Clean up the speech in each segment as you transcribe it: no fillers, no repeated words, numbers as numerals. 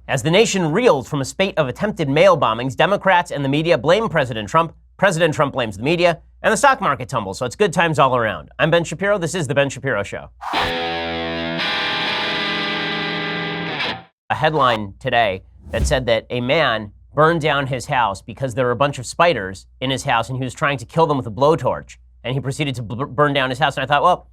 As the nation reels from a spate of attempted mail bombings, Democrats and the media blame President Trump. President Trump blames the media, and the stock market tumbles, so it's good times all around. I'm Ben Shapiro. This is The Ben Shapiro Show. A headline today that said that a man burned down his house because there were a bunch of spiders in his house, and he was trying to kill them with a blowtorch, and he proceeded to burn down his house. And I thought, well,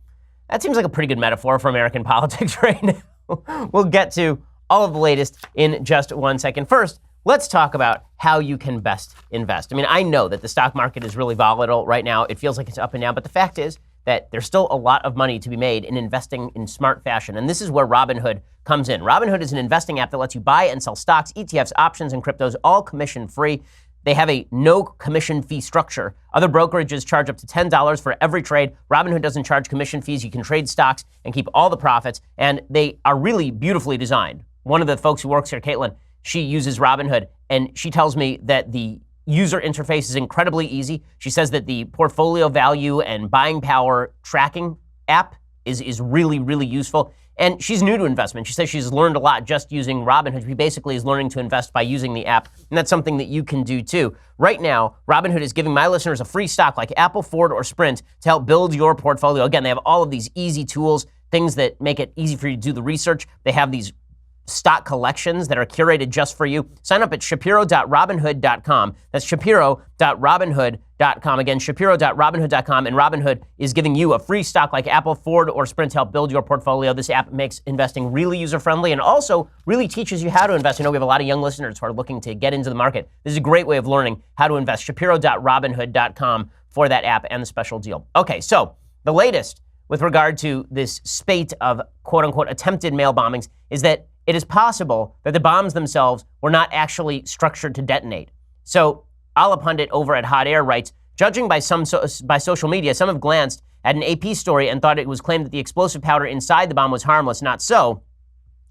that seems like a pretty good metaphor for American politics right now. We'll get to all of the latest in just 1 second. First, let's talk about how you can best invest. I mean, I know that the stock market is really volatile right now. It feels like it's up and down, but the fact is that there's still a lot of money to be made in investing in smart fashion. And this is where Robinhood comes in. Robinhood is an investing app that lets you buy and sell stocks, ETFs, options, and cryptos, all commission free. They have a no commission fee structure. Other brokerages charge up to $10 for every trade. Robinhood doesn't charge commission fees. You can trade stocks and keep all the profits. And they are really beautifully designed. One of the folks who works here, Caitlin, she uses Robinhood, and she tells me that the user interface is incredibly easy. She says that the portfolio value and buying power tracking app is really, really useful. And she's new to investment. She says she's learned a lot just using Robinhood. She basically is learning to invest by using the app, and that's something that you can do too. Right now, Robinhood is giving my listeners a free stock like Apple, Ford, or Sprint to help build your portfolio. Again, they have all of these easy tools, things that make it easy for you to do the research. They have these stock collections that are curated just for you. Sign up at shapiro.robinhood.com. That's shapiro.robinhood.com. Again, shapiro.robinhood.com. And Robinhood is giving you a free stock like Apple, Ford, or Sprint to help build your portfolio. This app makes investing really user-friendly and also really teaches you how to invest. You know, we have a lot of young listeners who are looking to get into the market. This is a great way of learning how to invest. shapiro.robinhood.com for that app and the special deal. Okay, so the latest with regard to this spate of quote-unquote attempted mail bombings is that it is possible that the bombs themselves were not actually structured to detonate. So, Ala Pundit over at Hot Air writes, judging by social media, some have glanced at an AP story and thought it was claimed that the explosive powder inside the bomb was harmless. Not so.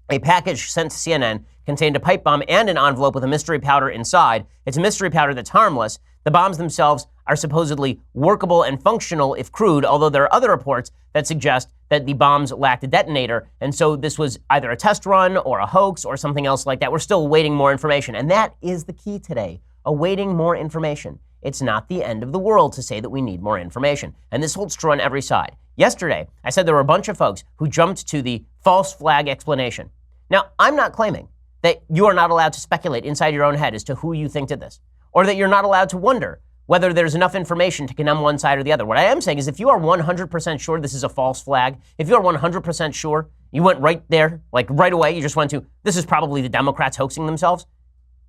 A package sent to CNN contained a pipe bomb and an envelope with a mystery powder inside. It's a mystery powder that's harmless. The bombs themselves are supposedly workable and functional if crude, although there are other reports that suggest that the bombs lacked a detonator, and so this was either a test run or a hoax or something else like that. We're still awaiting more information, and that is the key today, awaiting more information. It's not the end of the world to say that we need more information, and this holds true on every side. Yesterday, I said there were a bunch of folks who jumped to the false flag explanation. Now, I'm not claiming that you are not allowed to speculate inside your own head as to who you think did this, or that you're not allowed to wonder whether there's enough information to condemn one side or the other. What I am saying is if you are 100% sure this is a false flag, if you are 100% sure, you went right there, like right away, you just went to, this is probably the Democrats hoaxing themselves,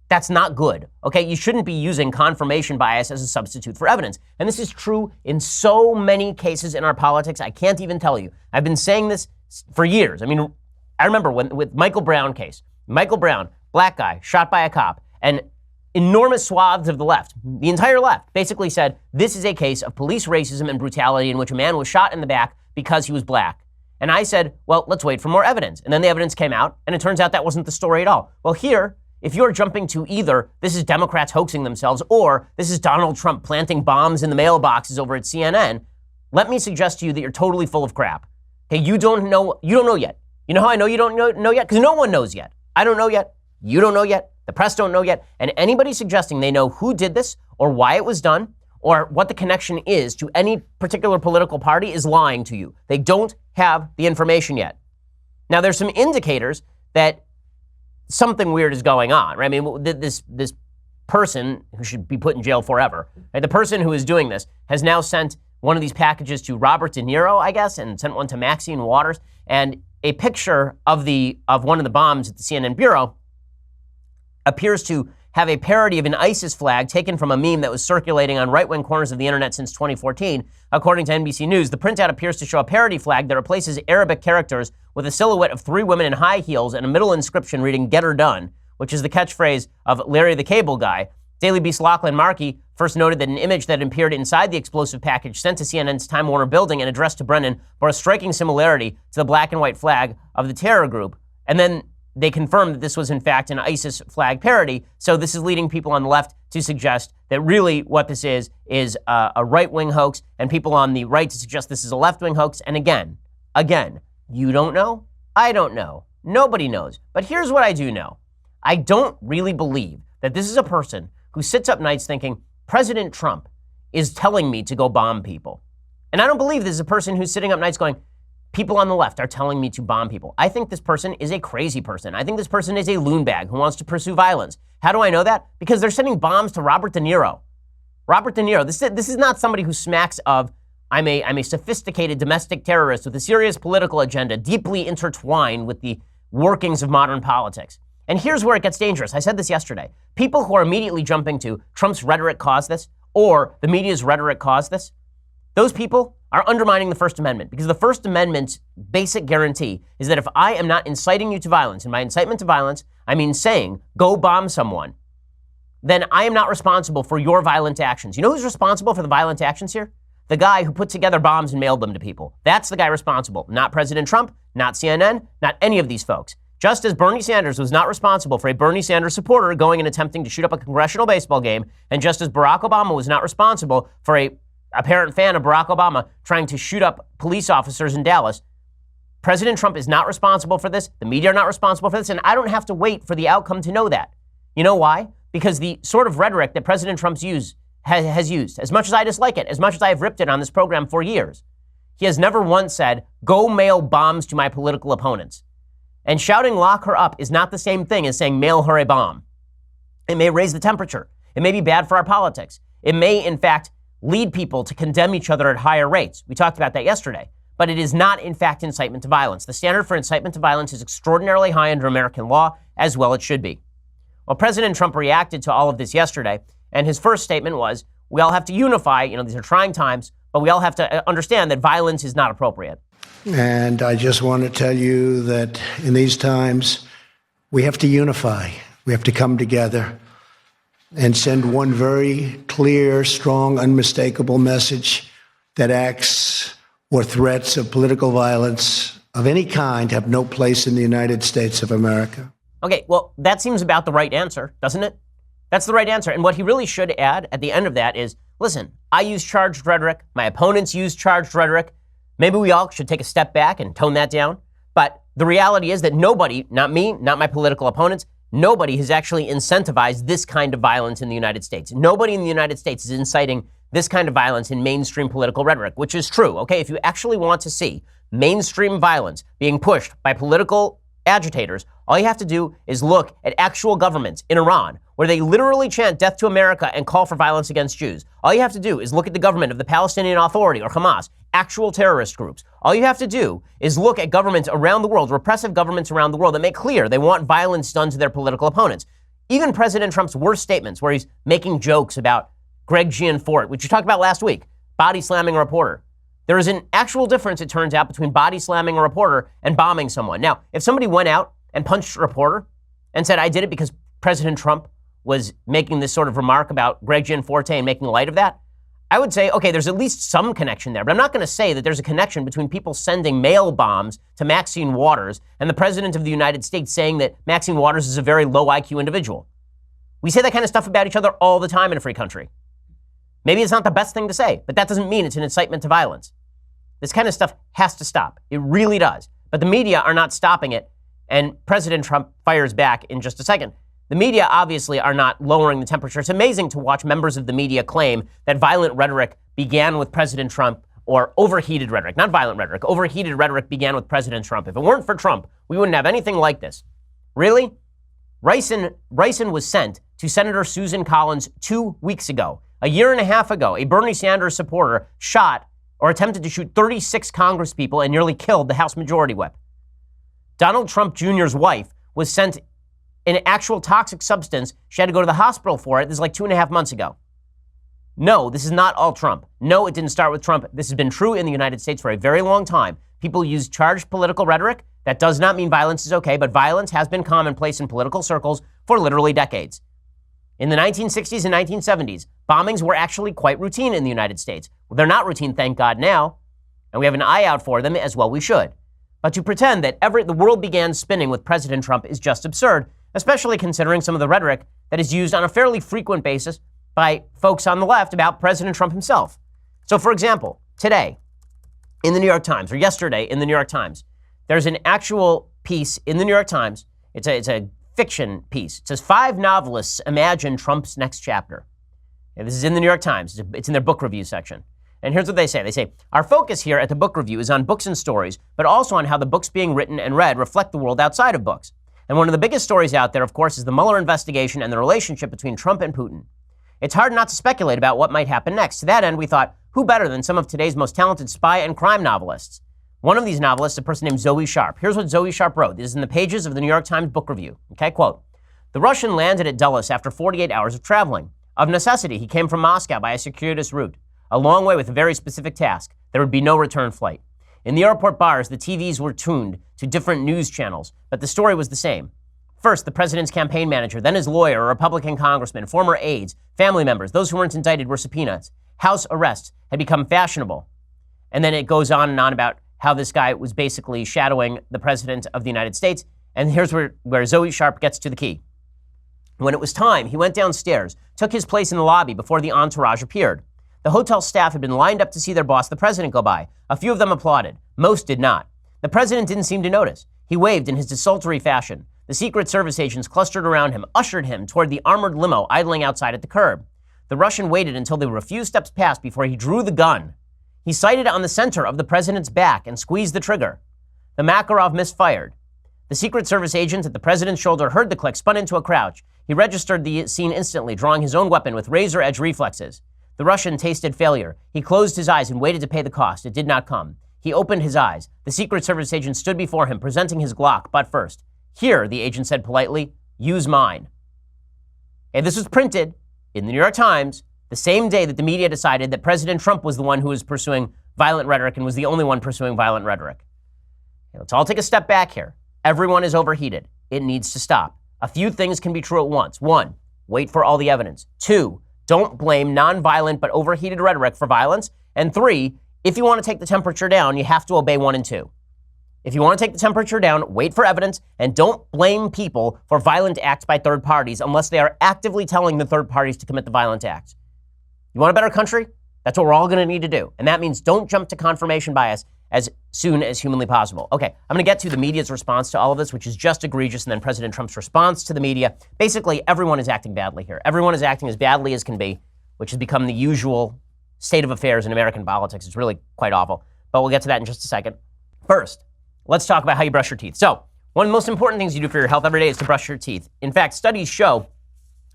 that's not good, okay? You shouldn't be using confirmation bias as a substitute for evidence. And this is true in so many cases in our politics, I can't even tell you. I've been saying this for years. I mean, I remember with Michael Brown case, Michael Brown, black guy, shot by a cop, and enormous swaths of the left, the entire left, basically said this is a case of police racism and brutality in which a man was shot in the back because he was black. And I said, well, let's wait for more evidence. And then the evidence came out, and it turns out that wasn't the story at all. Well, here, if you're jumping to either this is Democrats hoaxing themselves or this is Donald Trump planting bombs in the mailboxes over at CNN, let me suggest to you that you're totally full of crap. Okay, you don't know yet. You know how I know you don't know yet? Because no one knows yet. I don't know yet. You don't know yet. The press don't know yet, and anybody suggesting they know who did this or why it was done or what the connection is to any particular political party is lying to you. They don't have the information yet. Now, there's some indicators that something weird is going on, right? I mean, this person who should be put in jail forever, right? The person who is doing this has now sent one of these packages to Robert De Niro, I guess, and sent one to Maxine Waters, and a picture of one of the bombs at the CNN Bureau appears to have a parody of an ISIS flag taken from a meme that was circulating on right-wing corners of the internet since 2014. According to NBC News, the printout appears to show a parody flag that replaces Arabic characters with a silhouette of three women in high heels and a middle inscription reading "Get Her Done," which is the catchphrase of Larry the Cable Guy. Daily Beast Lachlan Markey first noted that an image that appeared inside the explosive package sent to CNN's Time Warner building and addressed to Brennan bore a striking similarity to the black and white flag of the terror group. And then they confirmed that this was in fact an ISIS flag parody. So this is leading people on the left to suggest that really what this is a right-wing hoax, and people on the right to suggest this is a left-wing hoax. And again, you don't know, I don't know, nobody knows. But here's what I do know. I don't really believe that this is a person who sits up nights thinking, President Trump is telling me to go bomb people. And I don't believe this is a person who's sitting up nights going, people on the left are telling me to bomb people. I think this person is a crazy person. I think this person is a loon bag who wants to pursue violence. How do I know that? Because they're sending bombs to Robert De Niro. Robert De Niro, this is not somebody who smacks of, I'm a sophisticated domestic terrorist with a serious political agenda deeply intertwined with the workings of modern politics. And here's where it gets dangerous. I said this yesterday. People who are immediately jumping to Trump's rhetoric caused this, or the media's rhetoric caused this, those people are undermining the First Amendment, because the First Amendment's basic guarantee is that if I am not inciting you to violence, and by incitement to violence, I mean saying, go bomb someone, then I am not responsible for your violent actions. You know who's responsible for the violent actions here? The guy who put together bombs and mailed them to people. That's the guy responsible, not President Trump, not CNN, not any of these folks. Just as Bernie Sanders was not responsible for a Bernie Sanders supporter going and attempting to shoot up a congressional baseball game, and just as Barack Obama was not responsible for a apparent fan of Barack Obama trying to shoot up police officers in Dallas, President Trump is not responsible for this. The media are not responsible for this, and I don't have to wait for the outcome to know that. You know why? Because the sort of rhetoric that President Trump's has used, as much as I dislike it, as much as I have ripped it on this program for years, he has never once said, go mail bombs to my political opponents. And shouting lock her up is not the same thing as saying mail her a bomb. It may raise the temperature. It may be bad for our politics. It may, in fact, lead people to condemn each other at higher rates. We talked about that yesterday. But it is not, in fact, incitement to violence. The standard for incitement to violence is extraordinarily high under American law, as well it should be. Well, President Trump reacted to all of this yesterday, and his first statement was, we all have to unify, these are trying times, but we all have to understand that violence is not appropriate. And I just want to tell you that in these times, we have to unify. We have to come together and send one very clear, strong, unmistakable message that acts or threats of political violence of any kind have no place in the United States of America. Okay, well, that seems about the right answer, doesn't it? That's the right answer. And what he really should add at the end of that is, listen, I use charged rhetoric. My opponents use charged rhetoric. Maybe we all should take a step back and tone that down. But the reality is that nobody, not me, not my political opponents, nobody has actually incentivized this kind of violence in the United States. Nobody in the United States is inciting this kind of violence in mainstream political rhetoric, which is true. Okay, if you actually want to see mainstream violence being pushed by political agitators, all you have to do is look at actual governments in Iran, where they literally chant death to America and call for violence against Jews. All you have to do is look at the government of the Palestinian Authority or Hamas, actual terrorist groups. All you have to do is look at governments around the world, repressive governments around the world that make clear they want violence done to their political opponents. Even President Trump's worst statements, where he's making jokes about Greg Gianforte, which you talked about last week, body slamming a reporter. There is an actual difference, it turns out, between body slamming a reporter and bombing someone. Now, if somebody went out and punched a reporter and said, I did it because President Trump was making this sort of remark about Greg Gianforte and making light of that, I would say, okay, there's at least some connection there. But I'm not going to say that there's a connection between people sending mail bombs to Maxine Waters and the President of the United States saying that Maxine Waters is a very low IQ individual. We say that kind of stuff about each other all the time in a free country. Maybe it's not the best thing to say, but that doesn't mean it's an incitement to violence. This kind of stuff has to stop. It really does. But the media are not stopping it, and President Trump fires back in just a second. The media obviously are not lowering the temperature. It's amazing to watch members of the media claim that violent rhetoric began with President Trump, or overheated rhetoric, not violent rhetoric. Overheated rhetoric began with President Trump. If it weren't for Trump, we wouldn't have anything like this. Really? Ricin was sent to Senator Susan Collins 2 weeks ago. A year and a half ago, a Bernie Sanders supporter shot or attempted to shoot 36 congresspeople and nearly killed the House Majority Whip. Donald Trump Jr.'s wife was sent an actual toxic substance. She had to go to the hospital for it. This is like 2.5 months ago. No, this is not all Trump. No, it didn't start with Trump. This has been true in the United States for a very long time. People use charged political rhetoric. That does not mean violence is okay, but violence has been commonplace in political circles for literally decades. In the 1960s and 1970s, bombings were actually quite routine in the United States. Well, they're not routine, thank God, now, and we have an eye out for them, as well we should. But to pretend that the world began spinning with President Trump is just absurd, especially considering some of the rhetoric that is used on a fairly frequent basis by folks on the left about President Trump himself. So, for example, today in the New York Times, or yesterday in the New York Times, there's an actual piece in the New York Times. It's a fiction piece. It says 5 novelists imagine Trump's next chapter. And this is in the New York Times. It's in their book review section. And here's what they say. They say, our focus here at the book review is on books and stories, but also on how the books being written and read reflect the world outside of books. And one of the biggest stories out there, of course, is the Mueller investigation and the relationship between Trump and Putin. It's hard not to speculate about what might happen next. To that end, we thought, who better than some of today's most talented spy and crime novelists? One of these novelists, a person named Zoe Sharp. Here's what Zoe Sharp wrote. This is in the pages of the New York Times book review. Okay, quote, the Russian landed at Dulles after 48 hours of traveling. Of necessity, he came from Moscow by a circuitous route, a long way with a very specific task. There would be no return flight. In the airport bars, the TVs were tuned to different news channels, but the story was the same. First, the president's campaign manager, then his lawyer, a Republican congressman, former aides, family members, those who weren't indicted were subpoenas. House arrests had become fashionable. And then it goes on and on about how this guy was basically shadowing the president of the United States. And here's where Zoe Sharp gets to the key. When it was time, he went downstairs, took his place in the lobby before the entourage appeared. The hotel staff had been lined up to see their boss, the president, go by. A few of them applauded. Most did not. The president didn't seem to notice. He waved in his desultory fashion. The Secret Service agents clustered around him, ushered him toward the armored limo idling outside at the curb. The Russian waited until they were a few steps past before he drew the gun. He sighted on the center of the president's back and squeezed the trigger. The Makarov misfired. The Secret Service agent at the president's shoulder heard the click, spun into a crouch. He registered the scene instantly, drawing his own weapon with razor-edge reflexes. The Russian tasted failure. He closed his eyes and waited to pay the cost. It did not come. He opened his eyes. The Secret Service agent stood before him, presenting his Glock, but first. Here, the agent said politely, use mine. And this was printed in the New York Times the same day that the media decided that President Trump was the one who was pursuing violent rhetoric and was the only one pursuing violent rhetoric. Let's all take a step back here. Everyone is overheated. It needs to stop. A few things can be true at once. 1, wait for all the evidence. 2, don't blame nonviolent but overheated rhetoric for violence. And 3, if you want to take the temperature down, you have to obey 1 and 2. If you want to take the temperature down, wait for evidence, and don't blame people for violent acts by third parties unless they are actively telling the third parties to commit the violent acts. You want a better country? That's what we're all going to need to do. And that means don't jump to confirmation bias as soon as humanly possible. Okay, I'm going to get to the media's response to all of this, which is just egregious, and then President Trump's response to the media. Basically, everyone is acting badly here. Everyone is acting as badly as can be, which has become the usual state of affairs in American politics. It's really quite awful. But we'll get to that in just a second. First, let's talk about how you brush your teeth. So, one of the most important things you do for your health every day is to brush your teeth. In fact, studies show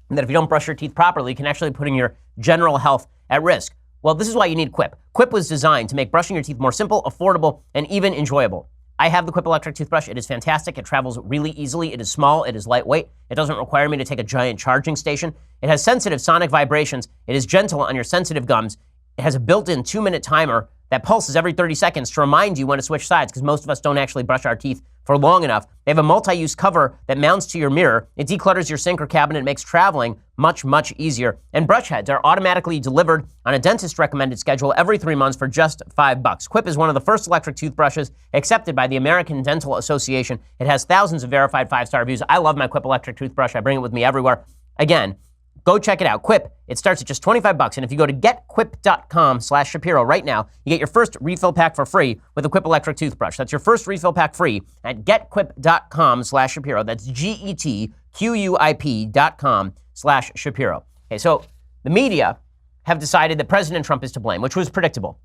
that if you don't brush your teeth properly, you can actually put your general health at risk. Well, this is why you need Quip. Quip was designed to make brushing your teeth more simple, affordable, and even enjoyable. I have the Quip electric toothbrush. It is fantastic. It travels really easily. It is small. It is lightweight. It doesn't require me to take a giant charging station. It has sensitive sonic vibrations. It is gentle on your sensitive gums. It has a built-in 2-minute timer that pulses every 30 seconds to remind you when to switch sides, because most of us don't actually brush our teeth for long enough. They have a multi-use cover that mounts to your mirror. It declutters your sink or cabinet. It makes traveling much, much easier. And brush heads are automatically delivered on a dentist-recommended schedule every 3 months for just $5. Quip is one of the first electric toothbrushes accepted by the American Dental Association. It has thousands of verified 5-star reviews. I love my Quip electric toothbrush. I bring it with me everywhere. Again, go check it out. Quip, it starts at just $25. And if you go to getquip.com/Shapiro right now, you get your first refill pack for free with a Quip electric toothbrush. That's your first refill pack free at getquip.com/Shapiro. That's getquip.com/Shapiro. Okay, so the media have decided that President Trump is to blame, which was predictable.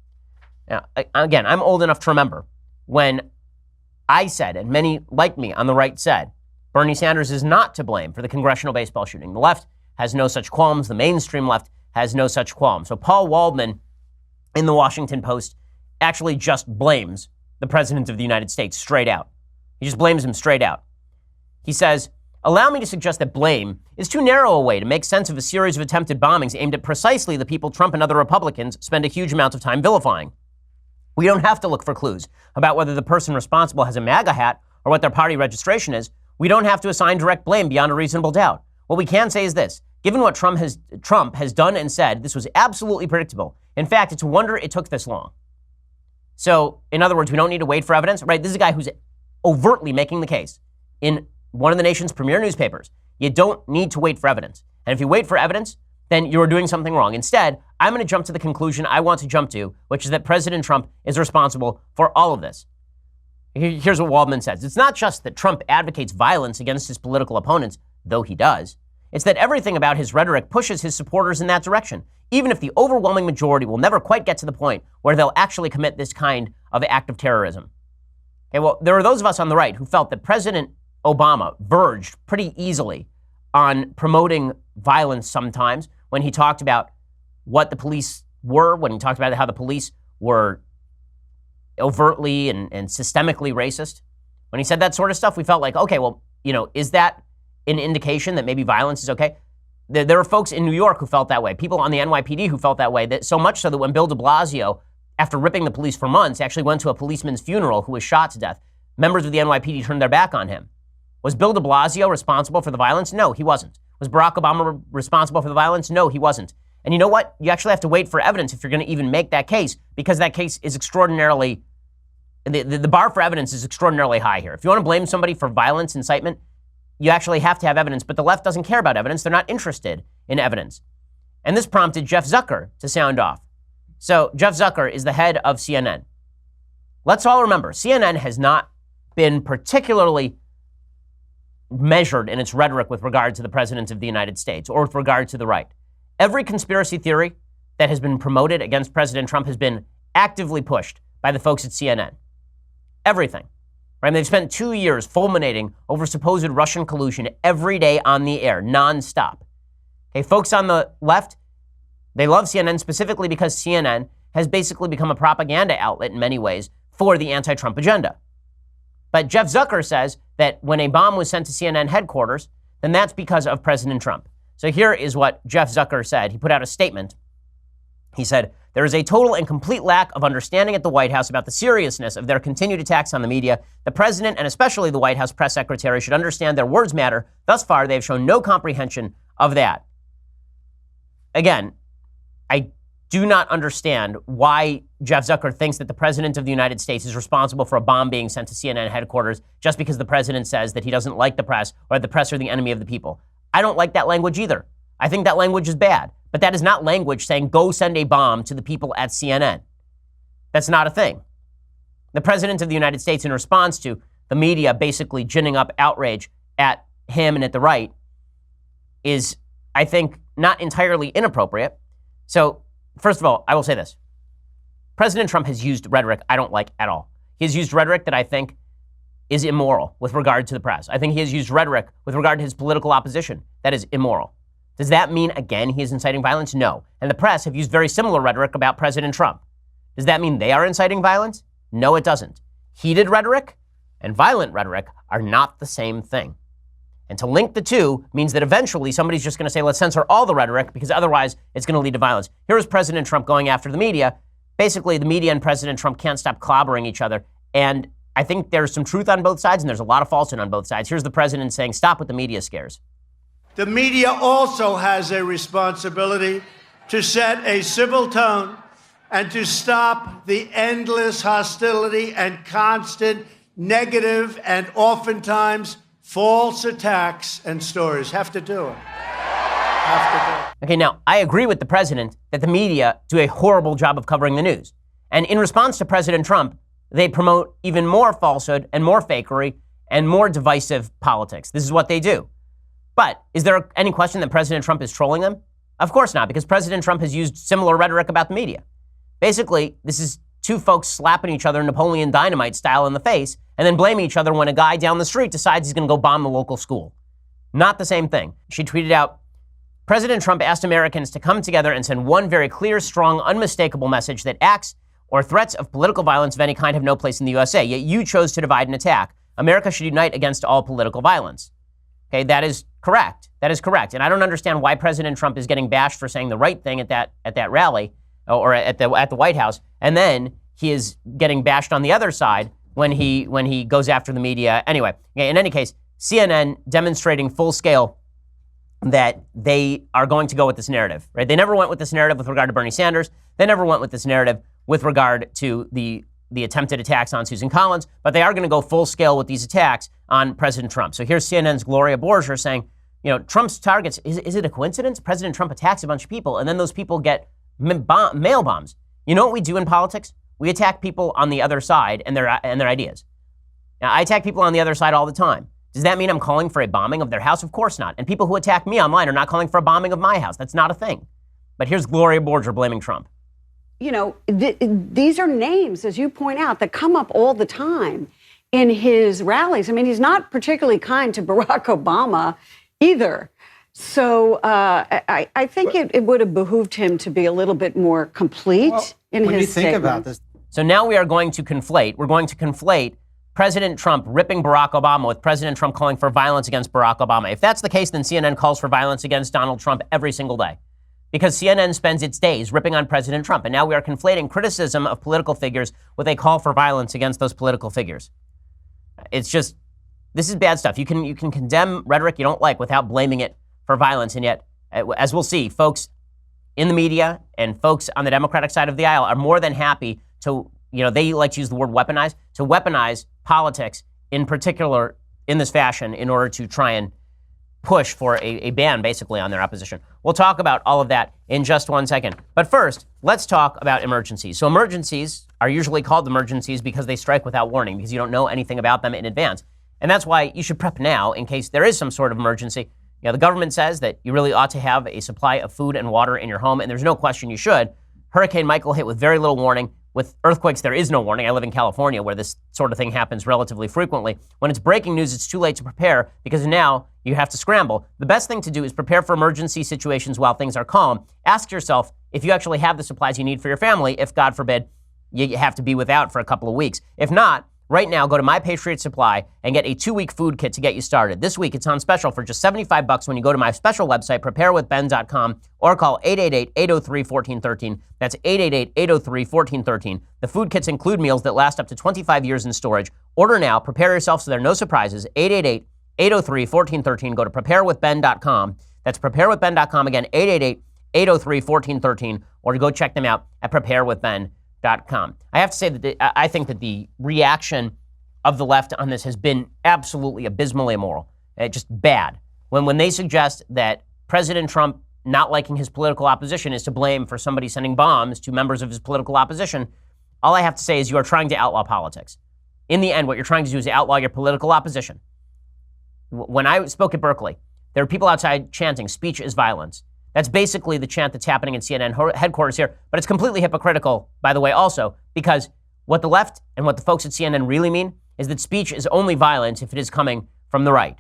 Now, again, I'm old enough to remember when I said, and many like me on the right said, Bernie Sanders is not to blame for the congressional baseball shooting. The left has no such qualms. The mainstream left has no such qualms. So Paul Waldman in the Washington Post actually just blames the President of the United States straight out. He just blames him straight out. He says, allow me to suggest that blame is too narrow a way to make sense of a series of attempted bombings aimed at precisely the people Trump and other Republicans spend a huge amount of time vilifying. We don't have to look for clues about whether the person responsible has a MAGA hat or what their party registration is. We don't have to assign direct blame beyond a reasonable doubt. What we can say is this: given what Trump has done and said, this was absolutely predictable. In fact, it's a wonder it took this long. So, in other words, we don't need to wait for evidence, right? This is a guy who's overtly making the case in one of the nation's premier newspapers. You don't need to wait for evidence. And if you wait for evidence, then you're doing something wrong. Instead, I'm going to jump to the conclusion I want to jump to, which is that President Trump is responsible for all of this. Here's what Waldman says. It's not just that Trump advocates violence against his political opponents, though he does. It's that everything about his rhetoric pushes his supporters in that direction, even if the overwhelming majority will never quite get to the point where they'll actually commit this kind of act of terrorism. Okay, well, there are those of us on the right who felt that President Obama verged pretty easily on promoting violence sometimes when he talked about what the police were, when he talked about how the police were overtly and systemically racist. When he said that sort of stuff, we felt like, okay, well, is that an indication that maybe violence is okay? There are folks in New York who felt that way, people on the NYPD who felt that way, that so much so that when Bill de Blasio, after ripping the police for months, actually went to a policeman's funeral who was shot to death, members of the NYPD turned their back on him. Was Bill de Blasio responsible for the violence? No, he wasn't. Was Barack Obama responsible for the violence? No, he wasn't. And you know what? You actually have to wait for evidence if you're going to even make that case, because that case is extraordinarily, the bar for evidence is extraordinarily high here. If you want to blame somebody for violence, incitement, you actually have to have evidence, but the left doesn't care about evidence. They're not interested in evidence. And this prompted Jeff Zucker to sound off. So Jeff Zucker is the head of CNN. Let's all remember, CNN has not been particularly measured in its rhetoric with regard to the president of the United States or with regard to the right. Every conspiracy theory that has been promoted against President Trump has been actively pushed by the folks at CNN. Everything. Right? They've spent 2 years fulminating over supposed Russian collusion every day on the air, nonstop. Okay, folks on the left, they love CNN specifically because CNN has basically become a propaganda outlet in many ways for the anti-Trump agenda. But Jeff Zucker says that when a bomb was sent to CNN headquarters, then that's because of President Trump. So here is what Jeff Zucker said. He put out a statement. He said, "There is a total and complete lack of understanding at the White House about the seriousness of their continued attacks on the media. The president, and especially the White House press secretary, should understand their words matter. Thus far, they have shown no comprehension of that." Again, I do not understand why Jeff Zucker thinks that the president of the United States is responsible for a bomb being sent to CNN headquarters just because the president says that he doesn't like the press or the press are the enemy of the people. I don't like that language either. I think that language is bad. But that is not language saying, go send a bomb to the people at CNN. That's not a thing. The president of the United States, in response to the media basically ginning up outrage at him and at the right, is, I think, not entirely inappropriate. So, first of all, I will say this. President Trump has used rhetoric I don't like at all. He has used rhetoric that I think is immoral with regard to the press. I think he has used rhetoric with regard to his political opposition that is immoral. Does that mean, again, he is inciting violence? No. And the press have used very similar rhetoric about President Trump. Does that mean they are inciting violence? No, it doesn't. Heated rhetoric and violent rhetoric are not the same thing. And to link the two means that eventually somebody's just going to say, let's censor all the rhetoric because otherwise it's going to lead to violence. Here is President Trump going after the media. Basically, the media and President Trump can't stop clobbering each other. And I think there's some truth on both sides and there's a lot of falsehood on both sides. Here's the president saying, stop with the media scares. The media also has a responsibility to set a civil tone and to stop the endless hostility and constant negative and oftentimes false attacks and stories. Have to do it. Okay, now, I agree with the president that the media do a horrible job of covering the news. And in response to President Trump, they promote even more falsehood and more fakery and more divisive politics. This is what they do. But is there any question that President Trump is trolling them? Of course not, because President Trump has used similar rhetoric about the media. Basically, this is two folks slapping each other Napoleon Dynamite style in the face and then blaming each other when a guy down the street decides he's going to go bomb the local school. Not the same thing. She tweeted out, President Trump asked Americans to come together and send one very clear, strong, unmistakable message that acts or threats of political violence of any kind have no place in the USA, yet you chose to divide and attack. America should unite against all political violence. Okay, that is correct. That is correct. And I don't understand why President Trump is getting bashed for saying the right thing at that rally or at the White House, and then he is getting bashed on the other side when he goes after the media. Anyway, in any case, CNN demonstrating full scale that they are going to go with this narrative, right? They never went with this narrative with regard to Bernie Sanders. They never went with this narrative with regard to the attempted attacks on Susan Collins, but they are going to go full scale with these attacks on President Trump. So here's CNN's Gloria Borger saying, Trump's targets, is it a coincidence? President Trump attacks a bunch of people and then those people get mail bombs. You know what we do in politics? We attack people on the other side and their ideas. Now, I attack people on the other side all the time. Does that mean I'm calling for a bombing of their house? Of course not. And people who attack me online are not calling for a bombing of my house. That's not a thing. But here's Gloria Borger blaming Trump. You know, these are names, as you point out, that come up all the time in his rallies. I mean, he's not particularly kind to Barack Obama either. So I think it would have behooved him to be a little bit more complete in his statement. When you think about this. So now we are going to conflate. We're going to conflate President Trump ripping Barack Obama with President Trump calling for violence against Barack Obama. If that's the case, then CNN calls for violence against Donald Trump every single day, because CNN spends its days ripping on President Trump. And now we are conflating criticism of political figures with a call for violence against those political figures. It's just, this is bad stuff. You can condemn rhetoric you don't like without blaming it for violence. And yet, as we'll see, folks in the media and folks on the Democratic side of the aisle are more than happy to, they like to use the word weaponize, to weaponize politics in particular in this fashion in order to try and push for a ban basically on their opposition. We'll talk about all of that in just 1 second. But first, let's talk about emergencies. So emergencies are usually called emergencies because they strike without warning, because you don't know anything about them in advance. And that's why you should prep now in case there is some sort of emergency. The government says that you really ought to have a supply of food and water in your home, and there's no question you should. Hurricane Michael hit with very little warning. With earthquakes, there is no warning. I live in California, where this sort of thing happens relatively frequently. When it's breaking news, it's too late to prepare, because now you have to scramble. The best thing to do is prepare for emergency situations while things are calm. Ask yourself if you actually have the supplies you need for your family, if, God forbid, you have to be without for a couple of weeks. If not, right now, go to My Patriot Supply and get a 2-week food kit to get you started. This week, it's on special for just $75 when you go to my special website, preparewithben.com, or call 888-803-1413. That's 888-803-1413. The food kits include meals that last up to 25 years in storage. Order now. Prepare yourself so there are no surprises. 888-803-1413. Go to preparewithben.com. That's preparewithben.com. Again, 888-803-1413. Or to go check them out at preparewithben.com. I have to say that I think that the reaction of the left on this has been absolutely abysmally immoral, just bad. When they suggest that President Trump not liking his political opposition is to blame for somebody sending bombs to members of his political opposition, all I have to say is you are trying to outlaw politics. In the end, what you're trying to do is outlaw your political opposition. When I spoke at Berkeley, there were people outside chanting, "Speech is violence." That's basically the chant that's happening in CNN headquarters here. But it's completely hypocritical, by the way, also, because what the left and what the folks at CNN really mean is that speech is only violence if it is coming from the right.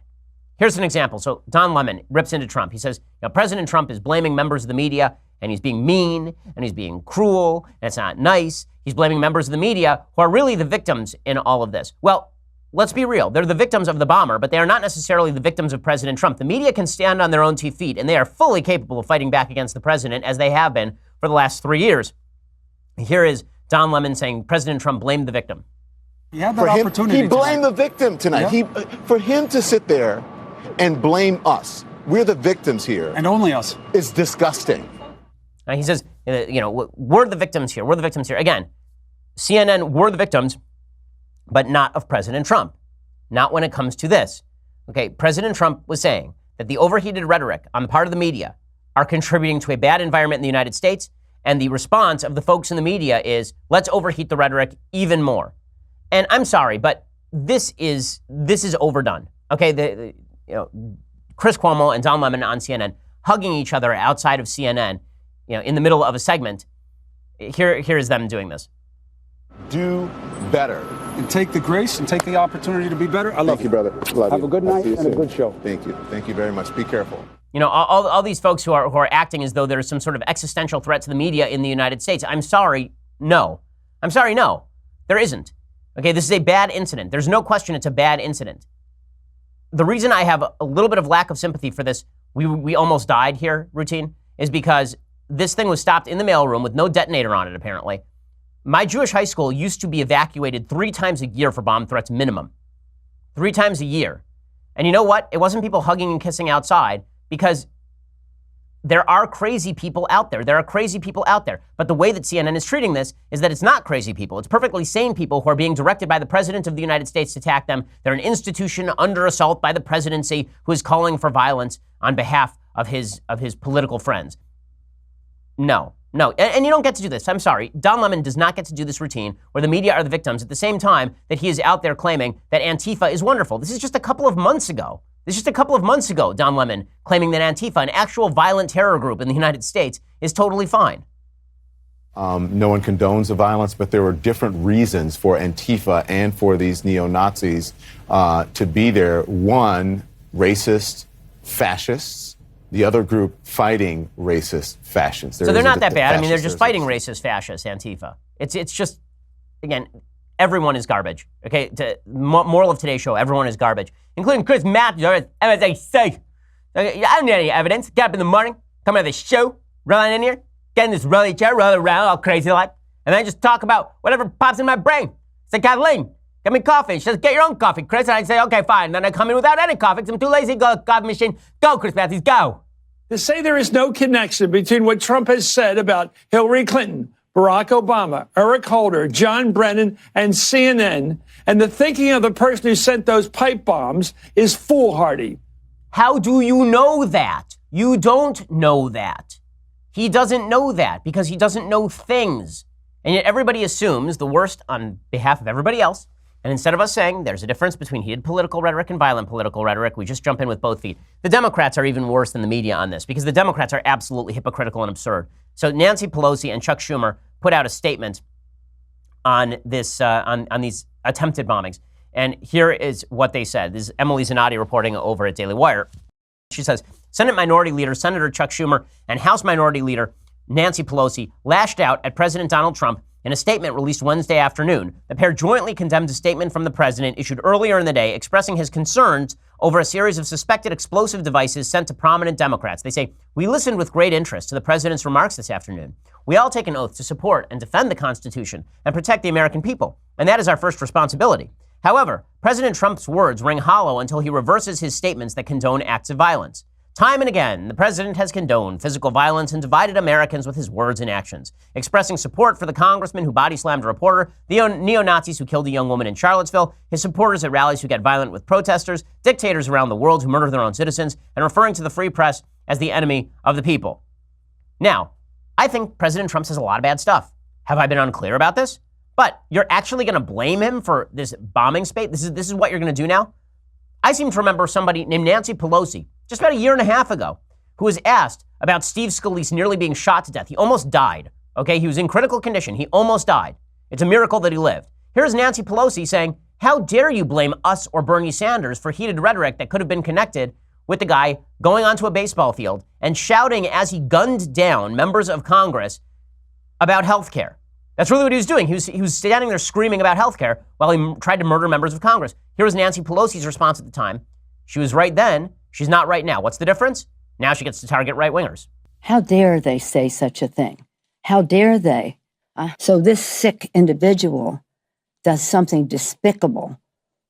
Here's an example. So Don Lemon rips into Trump. He says, President Trump is blaming members of the media, and he's being mean, and he's being cruel, and it's not nice. He's blaming members of the media who are really the victims in all of this. Well, let's be real. They're the victims of the bomber, but they are not necessarily the victims of President Trump. The media can stand on their own 2 feet, and they are fully capable of fighting back against the president, as they have been for the last 3 years. Here is Don Lemon saying President Trump blamed the victim. He had that opportunity. He blamed the victim tonight. Yeah. For him to sit there and blame us, we're the victims here. And only us. It's disgusting. He says, we're the victims here. We're the victims here. Again, CNN were the victims, but not of President Trump. Not when it comes to this. Okay, President Trump was saying that the overheated rhetoric on the part of the media are contributing to a bad environment in the United States, and the response of the folks in the media is, let's overheat the rhetoric even more. And I'm sorry, but this is overdone. Okay, Chris Cuomo and Don Lemon on CNN hugging each other outside of CNN, in the middle of a segment. Here is them doing this. Do better. And take the grace and take the opportunity to be better. I love Thank you, brother. Love Have you. a good night See you and a soon. good show. Thank you. Thank you very much. Be careful. All these folks who are acting as though there's some sort of existential threat to the media in the United States. I'm sorry, no. There isn't. Okay, this is a bad incident. There's no question it's a bad incident. The reason I have a little bit of lack of sympathy for this, we almost died here routine, is because this thing was stopped in the mailroom with no detonator on it, apparently. My Jewish high school used to be evacuated 3 times a year for bomb threats minimum. 3 times a year. And you know what? It wasn't people hugging and kissing outside, because there are crazy people out there. But the way that CNN is treating this is that it's not crazy people. It's perfectly sane people who are being directed by the President of the United States to attack them. They're an institution under assault by the presidency who is calling for violence on behalf of his political friends. No, No, and you don't get to do this. I'm sorry. Don Lemon does not get to do this routine where the media are the victims at the same time that he is out there claiming that Antifa is wonderful. This is just a couple of months ago. Don Lemon claiming that Antifa, an actual violent terror group in the United States, is totally fine. No one condones the violence, but there were different reasons for Antifa and for these neo-Nazis to be there. One, racist fascists. The other group fighting racist fascists. So they're not that bad. I mean, they're just fighting racist fascists, Antifa. It's just, again, everyone is garbage. Okay, moral of today's show, everyone is garbage, including Chris Matthews. As they say, I don't need any evidence. Get up in the morning, come out of the show, run in here, get in this rolly chair, roll around all crazy like, and then just talk about whatever pops in my brain. Say, Kathleen, get me coffee. She says, get your own coffee, Chris. And I say, okay, fine. And then I come in without any coffee because I'm too lazy. Go, coffee machine. Go, Chris Matthews, go. To say there is no connection between what Trump has said about Hillary Clinton, Barack Obama, Eric Holder, John Brennan, and CNN, and the thinking of the person who sent those pipe bombs is foolhardy. How do you know that? You don't know that. He doesn't know that because he doesn't know things. And yet everybody assumes the worst on behalf of everybody else. And instead of us saying there's a difference between heated political rhetoric and violent political rhetoric, we just jump in with both feet. The Democrats are even worse than the media on this because the Democrats are absolutely hypocritical and absurd. So Nancy Pelosi and Chuck Schumer put out a statement on this on these attempted bombings. And here is what they said. This is Emily Zanotti reporting over at Daily Wire. She says, Senate Minority Leader Senator Chuck Schumer and House Minority Leader Nancy Pelosi lashed out at President Donald Trump in a statement released Wednesday afternoon. The pair jointly condemned a statement from the president issued earlier in the day expressing his concerns over a series of suspected explosive devices sent to prominent Democrats. They say, we listened with great interest to the president's remarks this afternoon. We all take an oath to support and defend the Constitution and protect the American people, and that is our first responsibility. However, President Trump's words ring hollow until he reverses his statements that condone acts of violence. Time and again, the president has condoned physical violence and divided Americans with his words and actions, expressing support for the congressman who body-slammed a reporter, the neo-Nazis who killed a young woman in Charlottesville, his supporters at rallies who get violent with protesters, dictators around the world who murder their own citizens, and referring to the free press as the enemy of the people. Now, I think President Trump says a lot of bad stuff. Have I been unclear about this? But you're actually going to blame him for this bombing spate? This is what you're going to do now? I seem to remember somebody named Nancy Pelosi, just about a year and a half ago, who was asked about Steve Scalise nearly being shot to death. He almost died, okay? He was in critical condition. He almost died. It's a miracle that he lived. Here's Nancy Pelosi saying, how dare you blame us or Bernie Sanders for heated rhetoric that could have been connected with the guy going onto a baseball field and shouting as he gunned down members of Congress about health care. That's really what he was doing. He was standing there screaming about health care while he tried to murder members of Congress. Here was Nancy Pelosi's response at the time. She was right then. She's not right now. What's the difference? Now she gets to target right-wingers. How dare they say such a thing? How dare they? So this sick individual does something despicable,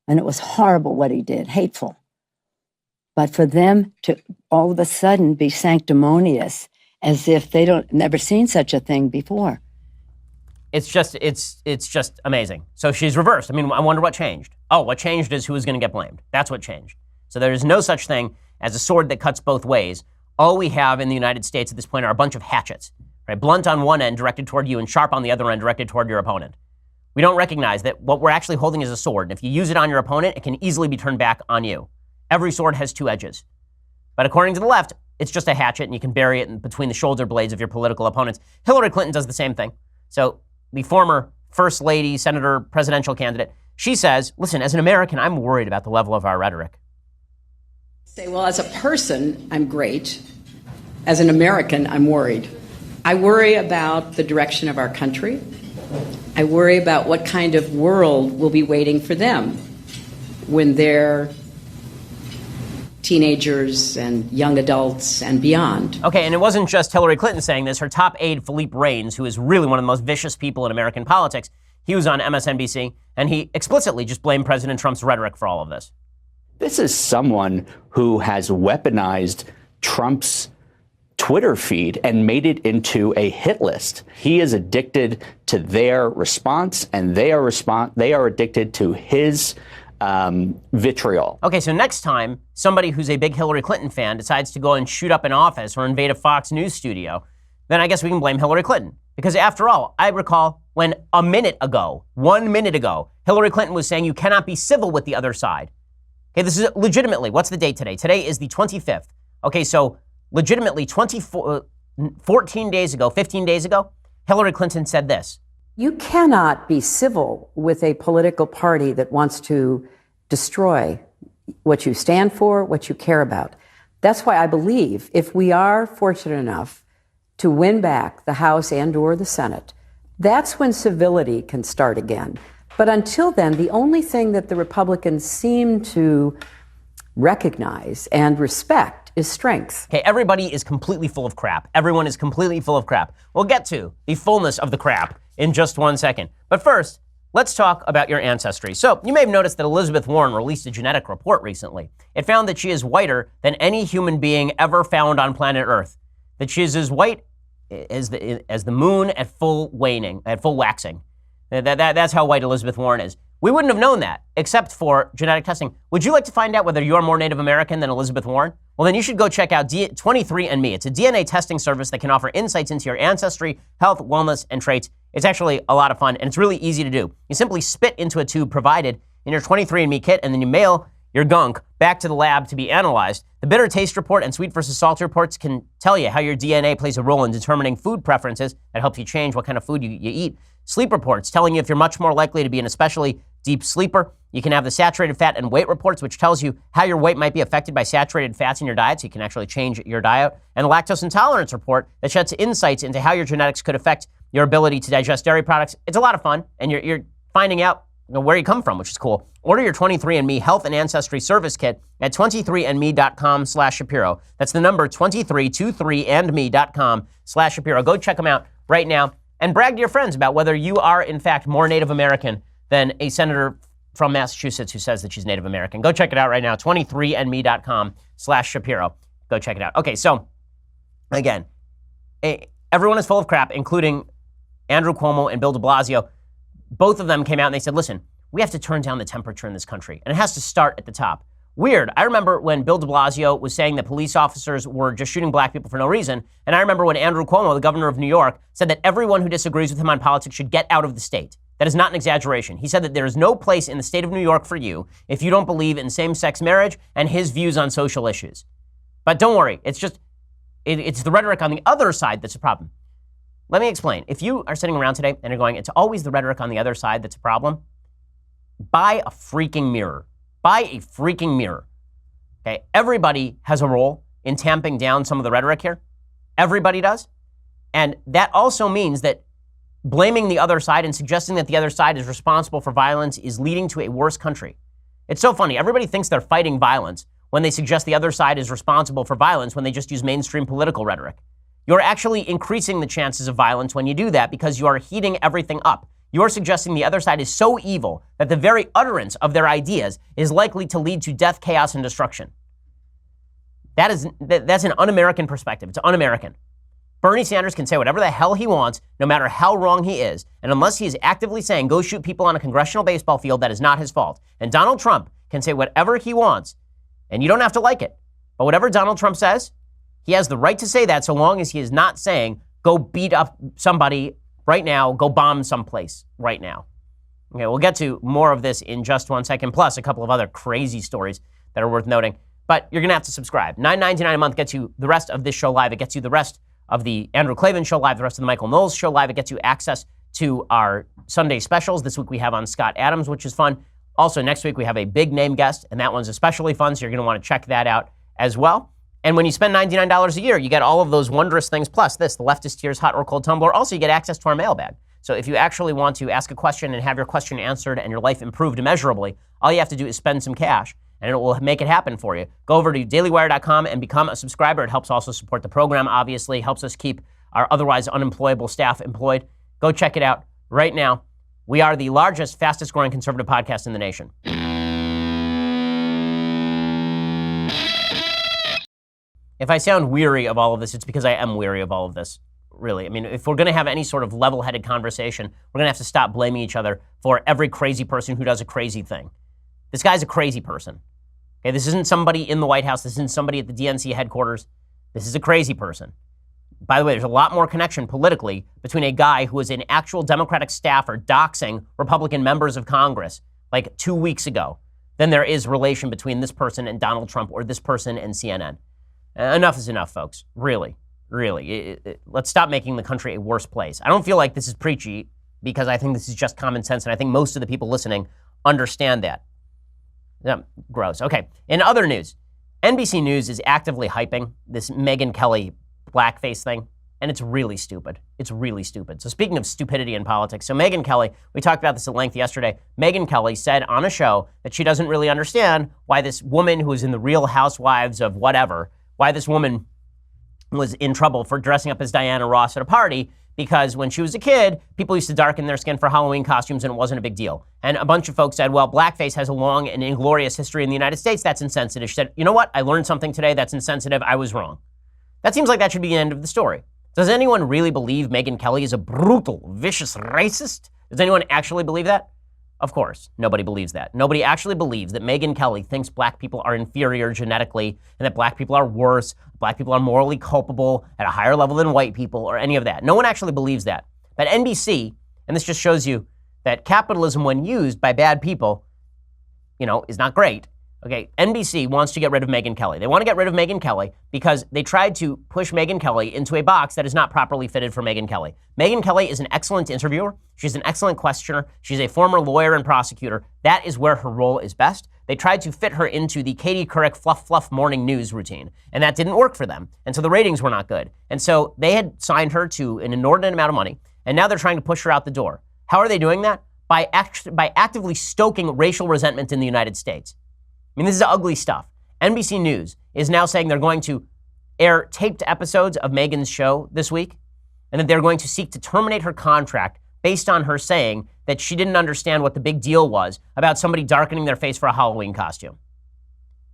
and it was horrible what he did, hateful. But for them to all of a sudden be sanctimonious as if they never seen such a thing before. It's just amazing. So she's reversed. I mean, I wonder what changed. Oh, what changed is who is going to get blamed. That's what changed. So there is no such thing as a sword that cuts both ways. All we have in the United States at this point are a bunch of hatchets, right? Blunt on one end directed toward you and sharp on the other end directed toward your opponent. We don't recognize that what we're actually holding is a sword. And if you use it on your opponent, it can easily be turned back on you. Every sword has two edges. But according to the left, it's just a hatchet and you can bury it in between the shoulder blades of your political opponents. Hillary Clinton does the same thing. So the former first lady, senator, presidential candidate, she says, listen, as an American, I'm worried about the level of our rhetoric. Say, well, as a person, I'm great. As an American, I'm worried. I worry about the direction of our country. I worry about what kind of world will be waiting for them when they're teenagers and young adults and beyond. Okay, and it wasn't just Hillary Clinton saying this. Her top aide, Philippe Reines, who is really one of the most vicious people in American politics, he was on MSNBC, and he explicitly just blamed President Trump's rhetoric for all of this. This is someone who has weaponized Trump's Twitter feed and made it into a hit list. He is addicted to their response, and they are addicted to his vitriol. Okay, so next time somebody who's a big Hillary Clinton fan decides to go and shoot up an office or invade a Fox News studio, then I guess we can blame Hillary Clinton. Because after all, I recall when 1 minute ago, Hillary Clinton was saying you cannot be civil with the other side. Okay, this is legitimately, what's the date today? Today is the 25th. Okay, so legitimately 15 days ago, Hillary Clinton said this. You cannot be civil with a political party that wants to destroy what you stand for, what you care about. That's why I believe if we are fortunate enough to win back the House and or the Senate, that's when civility can start again. But until then, the only thing that the Republicans seem to recognize and respect is strength. Okay, everybody is completely full of crap. Everyone is completely full of crap. We'll get to the fullness of the crap in just 1 second. But first, let's talk about your ancestry. So, you may have noticed that Elizabeth Warren released a genetic report recently. It found that she is whiter than any human being ever found on planet Earth. That she is as white as the moon at full waxing. That's how white Elizabeth Warren is. We wouldn't have known that, except for genetic testing. Would you like to find out whether you're more Native American than Elizabeth Warren? Well, then you should go check out 23andMe. It's a DNA testing service that can offer insights into your ancestry, health, wellness, and traits. It's actually a lot of fun, and it's really easy to do. You simply spit into a tube provided in your 23andMe kit, and then you mail your gunk back to the lab to be analyzed. The bitter taste report and sweet versus salty reports can tell you how your DNA plays a role in determining food preferences. That helps you change what kind of food you eat. Sleep reports telling you if you're much more likely to be an especially deep sleeper. You can have the saturated fat and weight reports, which tells you how your weight might be affected by saturated fats in your diet, so you can actually change your diet. And the lactose intolerance report that sheds insights into how your genetics could affect your ability to digest dairy products. It's a lot of fun, and you're finding out where you come from, which is cool. Order your 23andMe Health and Ancestry Service Kit at 23andme.com/Shapiro. That's the number 23andme.com/Shapiro. Go check them out right now and brag to your friends about whether you are, in fact, more Native American than a senator from Massachusetts who says that she's Native American. Go check it out right now, 23andme.com/Shapiro. Go check it out. Okay, so, again, everyone is full of crap, including Andrew Cuomo and Bill de Blasio. Both of them came out and they said, listen, we have to turn down the temperature in this country, and it has to start at the top. Weird. I remember when Bill de Blasio was saying that police officers were just shooting black people for no reason, and I remember when Andrew Cuomo, the governor of New York, said that everyone who disagrees with him on politics should get out of the state. That is not an exaggeration. He said that there is no place in the state of New York for you if you don't believe in same-sex marriage and his views on social issues. But don't worry, it's the rhetoric on the other side that's a problem. Let me explain. If you are sitting around today and you're going, it's always the rhetoric on the other side that's a problem, buy a freaking mirror. Buy a freaking mirror. Okay, everybody has a role in tamping down some of the rhetoric here. Everybody does. And that also means that blaming the other side and suggesting that the other side is responsible for violence is leading to a worse country. It's so funny. Everybody thinks they're fighting violence when they suggest the other side is responsible for violence when they just use mainstream political rhetoric. You're actually increasing the chances of violence when you do that because you are heating everything up. You're suggesting the other side is so evil that the very utterance of their ideas is likely to lead to death, chaos, and destruction. That's an un-American perspective. It's un-American. Bernie Sanders can say whatever the hell he wants, no matter how wrong he is. And unless he is actively saying, go shoot people on a congressional baseball field, that is not his fault. And Donald Trump can say whatever he wants, and you don't have to like it. But whatever Donald Trump says, he has the right to say that so long as he is not saying, go beat up somebody right now, go bomb someplace right now. Okay, we'll get to more of this in just 1 second, plus a couple of other crazy stories that are worth noting. But you're going to have to subscribe. $9.99 a month gets you the rest of this show live. It gets you the rest of the Andrew Klavan show live, the rest of the Michael Knowles show live. It gets you access to our Sunday specials. This week we have on Scott Adams, which is fun. Also, next week we have a big name guest, and that one's especially fun, so you're going to want to check that out as well. And when you spend $99 a year, you get all of those wondrous things, plus this, the Leftist Tears Hot or Cold Tumbler. Also, you get access to our mailbag. So if you actually want to ask a question and have your question answered and your life improved immeasurably, all you have to do is spend some cash, and it will make it happen for you. Go over to dailywire.com and become a subscriber. It helps also support the program, obviously. Helps us keep our otherwise unemployable staff employed. Go check it out right now. We are the largest, fastest growing conservative podcast in the nation. If I sound weary of all of this, it's because I am weary of all of this, really. I mean, if we're going to have any sort of level-headed conversation, we're going to have to stop blaming each other for every crazy person who does a crazy thing. This guy's a crazy person. Okay, this isn't somebody in the White House. This isn't somebody at the DNC headquarters. This is a crazy person. by the way, there's a lot more connection politically between a guy who was an actual Democratic staffer doxing Republican members of Congress like 2 weeks ago than there is relation between this person and Donald Trump or this person and CNN. Enough is enough, folks. Really. Let's stop making the country a worse place. I don't feel like this is preachy because I think this is just common sense, and I think most of the people listening understand that. Gross. Okay. In other news, NBC News is actively hyping this Megyn Kelly blackface thing, and it's really stupid. It's really stupid. So speaking of stupidity in politics, so Megyn Kelly, we talked about this at length yesterday. Megyn Kelly said on a show that she doesn't really understand why this woman who is in the Real Housewives of whatever, why this woman was in trouble for dressing up as Diana Ross at a party, because when she was a kid, people used to darken their skin for Halloween costumes and it wasn't a big deal. And a bunch of folks said, well, blackface has a long and inglorious history in the United States. That's insensitive. She said, you know what? I learned something today that's insensitive. I was wrong. That seems like that should be the end of the story. Does anyone really believe Megyn Kelly is a brutal, vicious racist? Does anyone actually believe that? Of course, nobody believes that. Nobody actually believes that Megyn Kelly thinks black people are inferior genetically and that black people are worse, black people are morally culpable at a higher level than white people or any of that. No one actually believes that. But NBC, and this just shows you that capitalism when used by bad people, is not great. Okay, NBC wants to get rid of Megyn Kelly. They want to get rid of Megyn Kelly because they tried to push Megyn Kelly into a box that is not properly fitted for Megyn Kelly. Megyn Kelly is an excellent interviewer. She's an excellent questioner. She's a former lawyer and prosecutor. That is where her role is best. They tried to fit her into the Katie Couric fluff morning news routine, and that didn't work for them. And so the ratings were not good. And so they had signed her to an inordinate amount of money, and now they're trying to push her out the door. How are they doing that? By actively stoking racial resentment in the United States. I mean, this is ugly stuff. NBC News is now saying they're going to air taped episodes of Megyn's show this week, and that they're going to seek to terminate her contract based on her saying that she didn't understand what the big deal was about somebody darkening their face for a Halloween costume.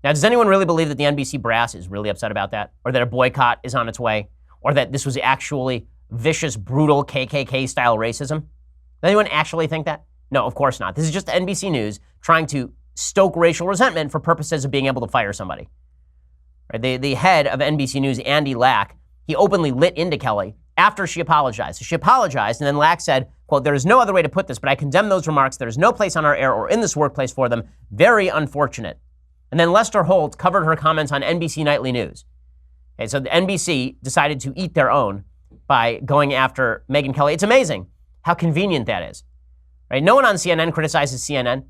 Now, does anyone really believe that the NBC brass is really upset about that? Or that a boycott is on its way? Or that this was actually vicious, brutal KKK-style racism? Does anyone actually think that? No, of course not. This is just NBC News trying to stoke racial resentment for purposes of being able to fire somebody. Right? The head of NBC News, Andy Lack, he openly lit into Kelly after she apologized. So she apologized, and then Lack said, quote, there is no other way to put this, but I condemn those remarks. There is no place on our air or in this workplace for them. Very unfortunate. And then Lester Holt covered her comments on NBC Nightly News. Okay, so the NBC decided to eat their own by going after Megyn Kelly. It's amazing how convenient that is. Right? No one on CNN criticizes CNN.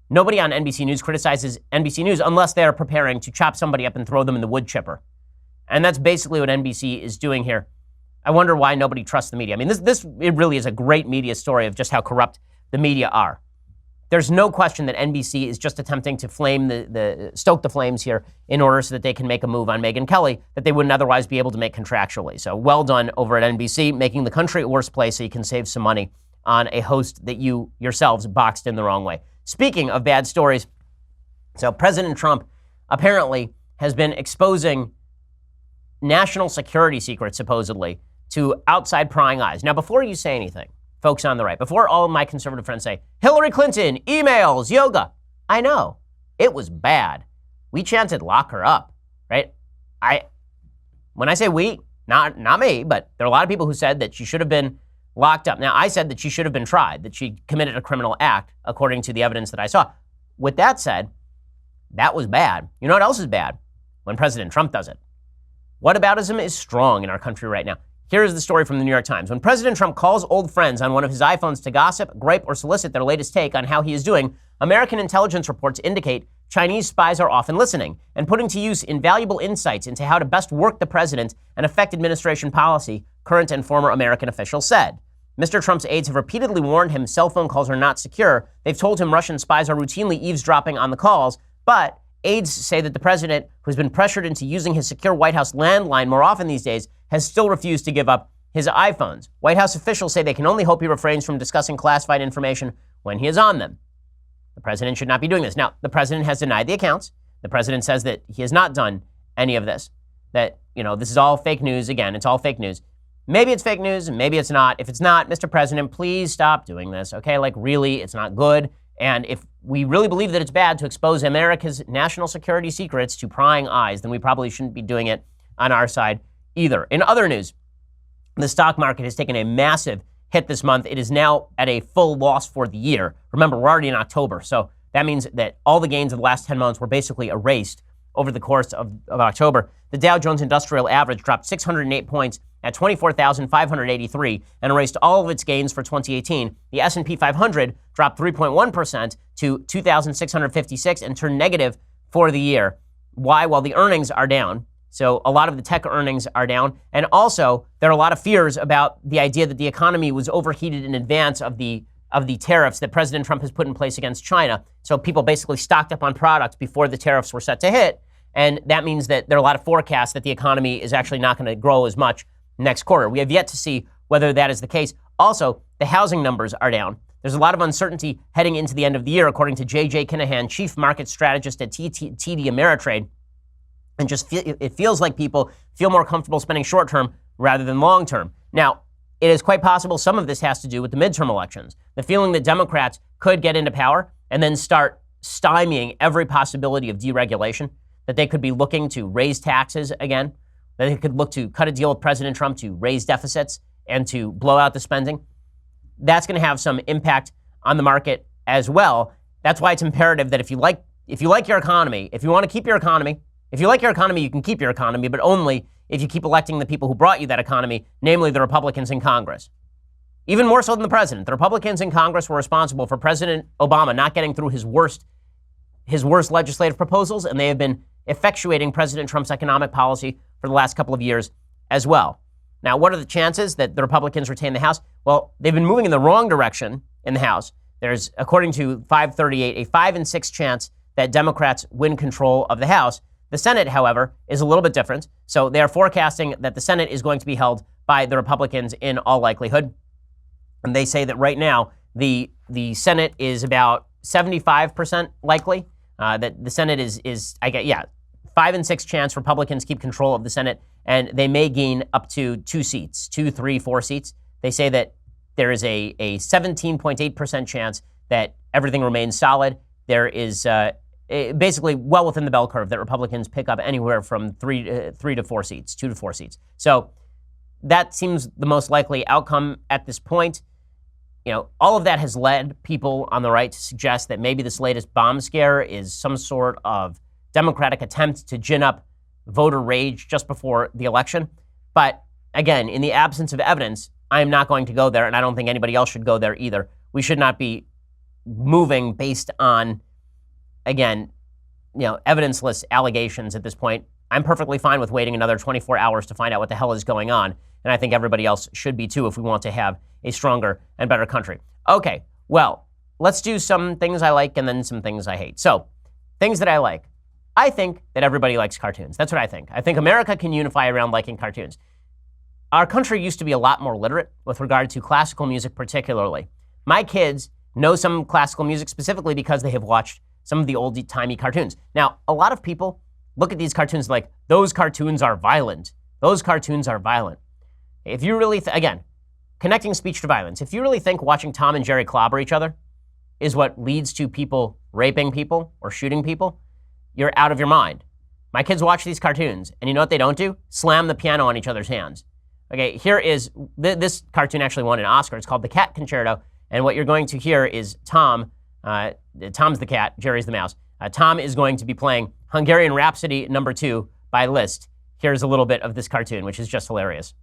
Nobody on NBC News criticizes NBC News unless they are preparing to chop somebody up and throw them in the wood chipper. And that's basically what NBC is doing here. I wonder why nobody trusts the media. I mean, it really is a great media story of just how corrupt the media are. There's no question that NBC is just attempting to stoke the flames here in order so that they can make a move on Megyn Kelly that they wouldn't otherwise be able to make contractually. So well done over at NBC, making the country a worse place so you can save some money on a host that you yourselves boxed in the wrong way. Speaking of bad stories, so President Trump apparently has been exposing national security secrets, supposedly, to outside prying eyes. Now, before you say anything, folks on the right, before all of my conservative friends say, Hillary Clinton, emails, yoga, I know, it was bad. We chanted, lock her up, right? When I say we, not me, but there are a lot of people who said that she should have been locked up. Now, I said that she should have been tried, that she committed a criminal act, according to the evidence that I saw. With that said, that was bad. You know what else is bad? When President Trump does it. Whataboutism is strong in our country right now. Here's the story from the New York Times. When President Trump calls old friends on one of his iPhones to gossip, gripe, or solicit their latest take on how he is doing, American intelligence reports indicate Chinese spies are often listening and putting to use invaluable insights into how to best work the president and affect administration policy, current and former American officials said. Mr. Trump's aides have repeatedly warned him cell phone calls are not secure. They've told him Russian spies are routinely eavesdropping on the calls, but aides say that the president, who's been pressured into using his secure White House landline more often these days, has still refused to give up his iPhones. White House officials say they can only hope he refrains from discussing classified information when he is on them. The president should not be doing this. Now, the president has denied the accounts. The president says that he has not done any of this, that, this is all fake news. Again, it's all fake news. Maybe it's fake news, and maybe it's not. If it's not, Mr. President, please stop doing this, okay? Really, it's not good. And if we really believe that it's bad to expose America's national security secrets to prying eyes, then we probably shouldn't be doing it on our side either. In other news, The stock market has taken a massive hit this month. It is now at a full loss for the year. Remember, we're already in October, so that means that all the gains of the last 10 months were basically erased over the course of October. The Dow Jones Industrial Average dropped 608 points at 24,583 and erased all of its gains for 2018. The S&P 500 dropped 3.1% to 2,656 and turned negative for the year. Why? Well, the earnings are down. So a lot of the tech earnings are down. And also, there are a lot of fears about the idea that the economy was overheated in advance of the tariffs that President Trump has put in place against China. So people basically stocked up on products before the tariffs were set to hit. And that means that there are a lot of forecasts that the economy is actually not going to grow as much next quarter. We have yet to see whether that is the case. Also, the housing numbers are down. There's a lot of uncertainty heading into the end of the year, according to J.J. Kinahan, chief market strategist at TD Ameritrade. And it feels like people feel more comfortable spending short term rather than long term. Now, it is quite possible some of this has to do with the midterm elections. The feeling that Democrats could get into power and then start stymieing every possibility of deregulation, that they could be looking to raise taxes again, that they could look to cut a deal with President Trump to raise deficits and to blow out the spending. That's going to have some impact on the market as well. That's why it's imperative that if you like your economy, if you want to keep your economy, if you like your economy, you can keep your economy, but only if you keep electing the people who brought you that economy, namely the Republicans in Congress. Even more so than the president. The Republicans in Congress were responsible for President Obama not getting through his worst legislative proposals, and they have been effectuating President Trump's economic policy for the last couple of years as well. Now, what are the chances that the Republicans retain the House? Well, they've been moving in the wrong direction in the House. There's, according to 538, a 5 in 6 chance that Democrats win control of the House. The Senate, however, is a little bit different. So they are forecasting that the Senate is going to be held by the Republicans in all likelihood. And they say that right now, the Senate is about 75% likely. That the Senate is 5 in 6 chance Republicans keep control of the Senate, and they may gain up to 2 seats, 2, 3, 4 seats. They say that there is a 17.8% chance that everything remains solid. There is basically well within the bell curve that Republicans pick up anywhere from 3 to 4 seats, 2 to 4 seats. So that seems the most likely outcome at this point. You know, all of that has led people on the right to suggest that maybe this latest bomb scare is some sort of Democratic attempt to gin up voter rage just before the election. But again, in the absence of evidence, I am not going to go there, and I don't think anybody else should go there either. We should not be moving based on, again, evidenceless allegations at this point. I'm perfectly fine with waiting another 24 hours to find out what the hell is going on. And I think everybody else should be too if we want to have a stronger and better country. Okay, well, let's do some things I like and then some things I hate. So, things that I like. I think that everybody likes cartoons. That's what I think. I think America can unify around liking cartoons. Our country used to be a lot more literate with regard to classical music particularly. My kids know some classical music specifically because they have watched some of the old-timey cartoons. Now, a lot of people look at these cartoons like, those cartoons are violent. Those cartoons are violent. If you really, again, connecting speech to violence, if you really think watching Tom and Jerry clobber each other is what leads to people raping people or shooting people, you're out of your mind. My kids watch these cartoons, and you know what they don't do? Slam the piano on each other's hands. Okay, here is, this cartoon actually won an Oscar. It's called The Cat Concerto, and what you're going to hear is Tom, Tom's the cat, Jerry's the mouse. Tom is going to be playing Hungarian Rhapsody No. 2 by Liszt. Here's a little bit of this cartoon, which is just hilarious.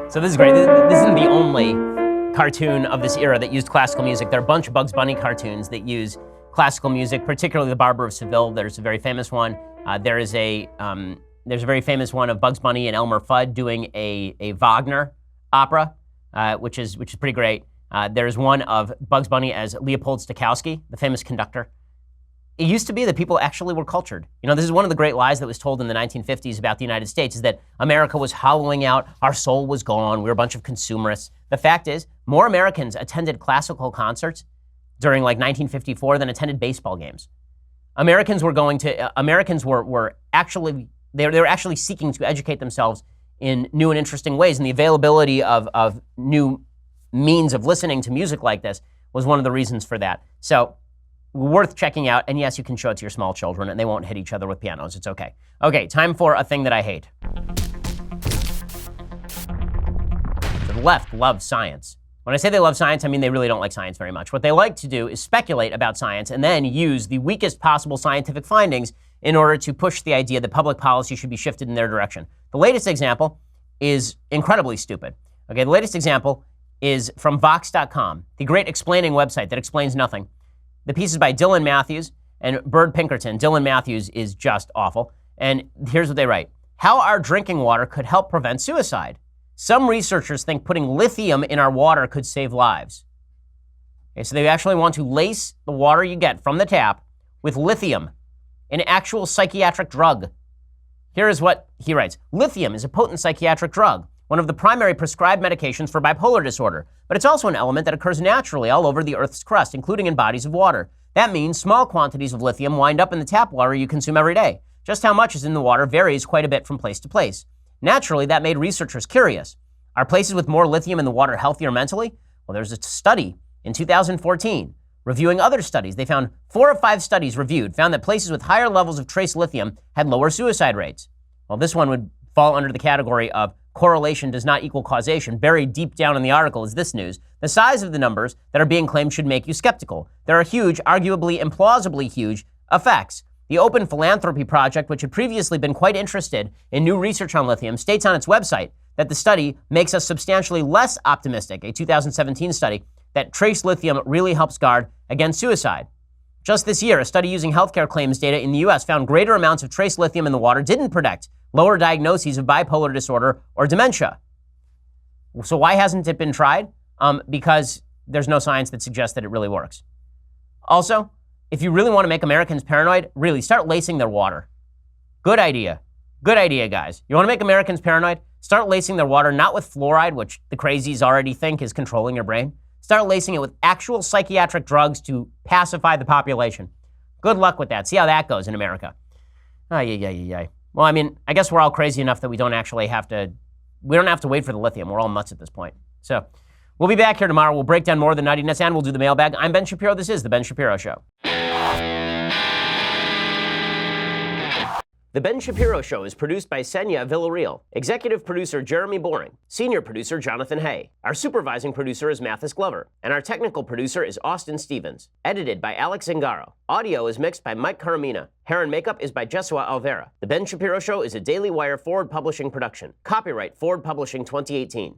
So this is great. This isn't the only cartoon of this era that used classical music. There are a bunch of Bugs Bunny cartoons that use classical music, particularly The Barber of Seville. There's a very famous one. There's a very famous one of Bugs Bunny and Elmer Fudd doing a Wagner opera which is pretty great. There's one of Bugs Bunny as Leopold Stokowski, the famous conductor. It used to be that people actually were cultured. You know, this is one of the great lies that was told in the 1950s about the United States, is that America was hollowing out, our soul was gone, we were a bunch of consumerists. The fact is, more Americans attended classical concerts during like 1954 than attended baseball games. Americans were actually seeking to educate themselves in new and interesting ways, and the availability of new means of listening to music like this was one of the reasons for that. So, worth checking out, and yes, you can show it to your small children, and they won't hit each other with pianos. It's okay. Okay, time for a thing that I hate. So the left loves science. When I say they love science, I mean they really don't like science very much. What they like to do is speculate about science and then use the weakest possible scientific findings in order to push the idea that public policy should be shifted in their direction. The latest example is incredibly stupid. Okay, the latest example is from Vox.com, the great explaining website that explains nothing. The piece is by Dylan Matthews and Bird Pinkerton. Dylan Matthews is just awful. And here's what they write. How our drinking water could help prevent suicide. Some researchers think putting lithium in our water could save lives. Okay, so they actually want to lace the water you get from the tap with lithium, an actual psychiatric drug. Here is what he writes. Lithium is a potent psychiatric drug, one of the primary prescribed medications for bipolar disorder, but it's also an element that occurs naturally all over the Earth's crust, including in bodies of water. That means small quantities of lithium wind up in the tap water you consume every day. Just how much is in the water varies quite a bit from place to place. Naturally, that made researchers curious. Are places with more lithium in the water healthier mentally? Well, there's a study in 2014 reviewing other studies. They found 4 of 5 studies reviewed found that places with higher levels of trace lithium had lower suicide rates. Well, this one would fall under the category of correlation does not equal causation. Buried deep down in the article is this news. The size of the numbers that are being claimed should make you skeptical. There are huge, arguably implausibly huge, effects. The Open Philanthropy Project, which had previously been quite interested in new research on lithium, states on its website that the study makes us substantially less optimistic, a 2017 study, that trace lithium really helps guard against suicide. Just this year, a study using healthcare claims data in the U.S. found greater amounts of trace lithium in the water didn't predict lower diagnoses of bipolar disorder or dementia. So why hasn't it been tried? Because there's no science that suggests that it really works. Also, if you really want to make Americans paranoid, really start lacing their water. Good idea. Good idea, guys. You want to make Americans paranoid? Start lacing their water not with fluoride, which the crazies already think is controlling your brain. Start lacing it with actual psychiatric drugs to pacify the population. Good luck with that. See how that goes in America. Ay. Well, I mean, I guess we're all crazy enough that we don't have to wait for the lithium. We're all nuts at this point. So we'll be back here tomorrow. We'll break down more of the nuttiness and we'll do the mailbag. I'm Ben Shapiro. This is The Ben Shapiro Show. The Ben Shapiro Show is produced by Senya Villarreal, executive producer Jeremy Boring, senior producer Jonathan Hay. Our supervising producer is Mathis Glover, and our technical producer is Austin Stevens. Edited by Alex Zingaro. Audio is mixed by Mike Caramina. Hair and makeup is by Jesua Alvera. The Ben Shapiro Show is a Daily Wire Forward Publishing production. Copyright Forward Publishing 2018.